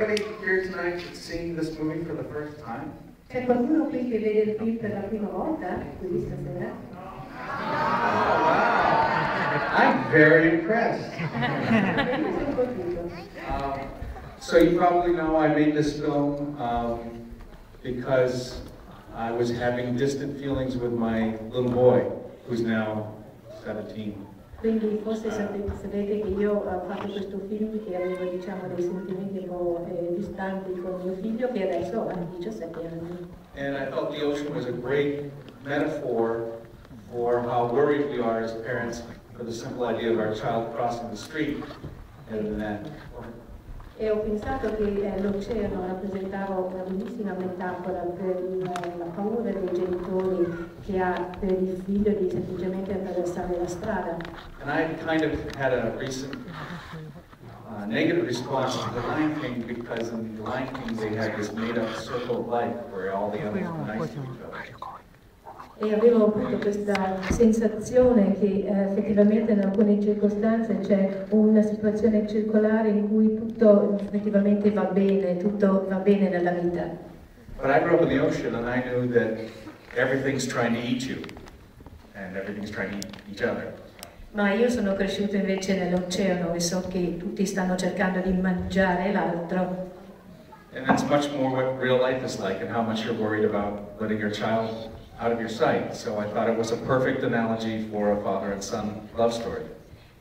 anybody here tonight seeing this movie for the first time? C'è qualcuno qui che vede il film per la prima volta qui stasera? Oh, wow! I'm very impressed. So you probably know I made this film because I was having distant feelings with my little boy, who's now 17. Quindi forse sapete che io ho fatto questo film che avevo diciamo dei sentimenti un po' distanti con mio figlio che adesso ha 17 anni. And I felt the ocean was a great metaphor for how worried we are as parents for the simple idea of our child crossing the street and then. E ho pensato che l'oceano rappresentava una bellissima metafora per la paura dei genitori che ha per il figlio di semplicemente attraversare la strada. And I kind of had a recent negative response to The Lion King because in The Lion King they had this made-up circle of life where all the animals were nice to each other. E avevo avuto questa sensazione che effettivamente in alcune circostanze c'è una situazione circolare in cui tutto effettivamente va bene, tutto va bene nella vita. But I grew up in the ocean and I knew that everything's trying to eat you and everything's trying to eat each other. Ma io sono cresciuto invece nell'oceano e so che tutti stanno cercando di mangiare l'altro. And that's much more what real life is like and how much you're worried about letting your child out of your sight. So I thought it was a perfect analogy for a father and son love story.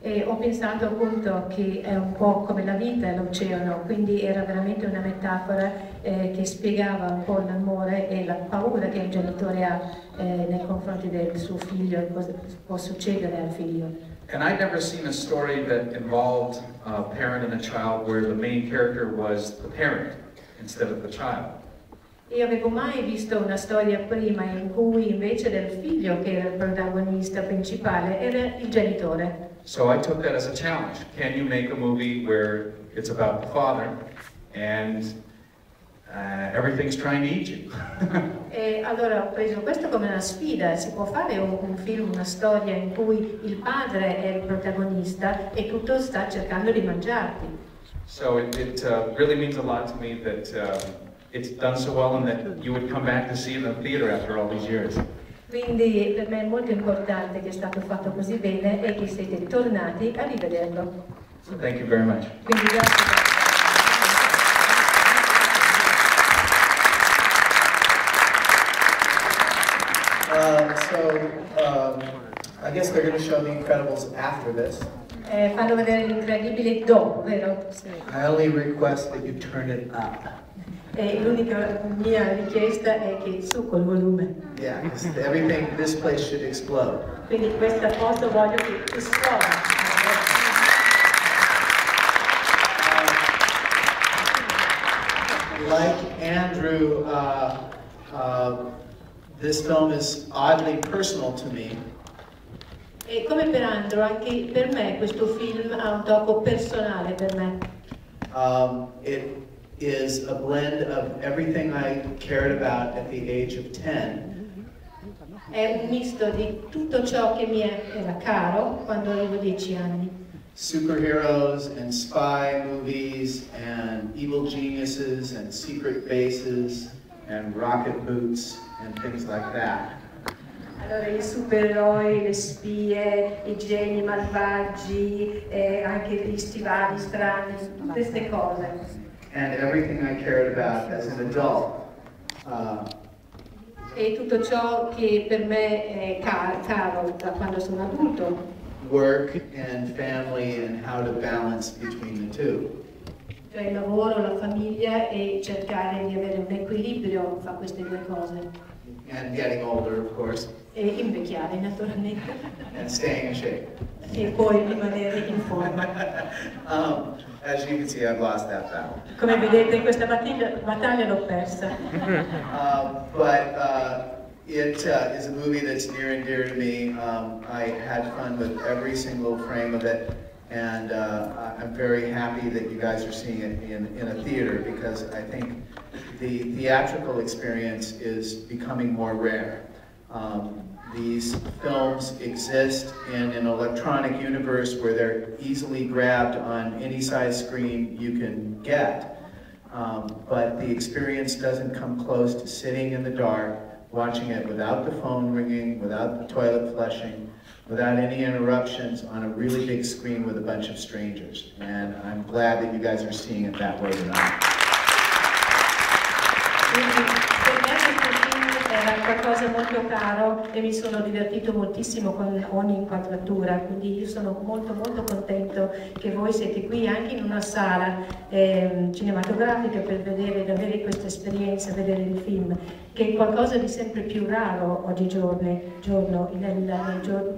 E ho pensato appunto che è un po' come la vita è l'oceano, quindi era veramente una metafora che spiegava un po' l'amore e la paura che un genitore ha nei confronti del suo figlio e cosa può succedere al figlio. And I'd never seen a story that involved a parent and a child where the main character was the parent instead of the child. Io avevo mai visto una storia prima in cui invece del figlio che era il protagonista principale era il genitore. So I took that as a challenge. Can you make a movie where it's about the father and everything's trying to eat you? E allora ho preso questo come una sfida. Si può fare un film, una storia in cui il padre è il protagonista e tutto sta cercando di mangiarti. So it really means a lot to me that it's done so well and that you would come back to see it in the theater after all these years. Quindi per me è molto importante che è stato fatto così bene e che siete tornati a rivederlo. So thank you very much. Quindi grazie. I guess they're going to show The Incredibles after this. Fanno vedere l'Incredibile dopo, vero? Sì. I only request that you turn it up. L'unica mia richiesta è che su col volume. Yeah, because everything, this place should explode. Quindi questo posto voglio che esploda. Like Andrew, this film is oddly personal to me. E come per Andrew, anche per me questo film ha un tocco personale per me. It is a blend of everything I cared about at the age of 10. È un misto di tutto ciò che mi era caro quando avevo 10 anni. Superheroes and spy movies and evil geniuses and secret bases and rocket boots and things like that. Allora i supereroi, le spie, i geni malvagi, anche gli stivali strani, tutte queste cose. And everything I cared about as an adult. E tutto ciò che per me è caro da quando sono adulto. Work and family and how to balance between the two. Cioè il lavoro, la famiglia e cercare di avere un equilibrio fra queste due cose. And getting older, of course. E invecchiare naturalmente. And staying in shape. E poi rimanere in forma. As you can see, I've lost that battle. Come vedete questa battaglia l'ho persa. It is a movie that's near and dear to me. I had fun with every single frame of it, and I'm very happy that you guys are seeing it in a theater because I think the theatrical experience is becoming more rare. These films exist in an electronic universe where they're easily grabbed on any size screen you can get. but the experience doesn't come close to sitting in the dark, watching it without the phone ringing, without the toilet flushing, without any interruptions on a really big screen with a bunch of strangers. And I'm glad that you guys are seeing it that way tonight. Era qualcosa molto caro e mi sono divertito moltissimo con ogni inquadratura, quindi io sono molto contento che voi siete qui anche in una sala cinematografica per avere questa esperienza, vedere il film, che è qualcosa di sempre più raro oggigiorno, nei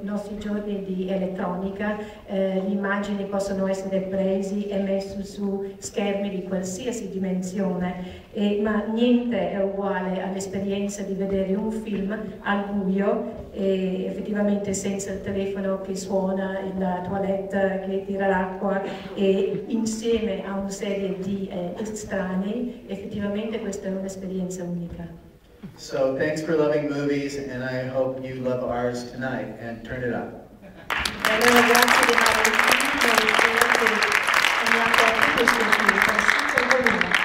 nostri giorni di elettronica. Le immagini possono essere prese e messe su schermi di qualsiasi dimensione, ma niente è uguale all'esperienza di vedere un film al buio e effettivamente senza il telefono che suona, la toilette che tira l'acqua e insieme a una serie di estranei. Effettivamente questa è un'esperienza unica. So thanks for loving movies, and I hope you love ours tonight, and turn it up. Allora, grazie di amare il film e spero che amiate anche questo film, senza volume.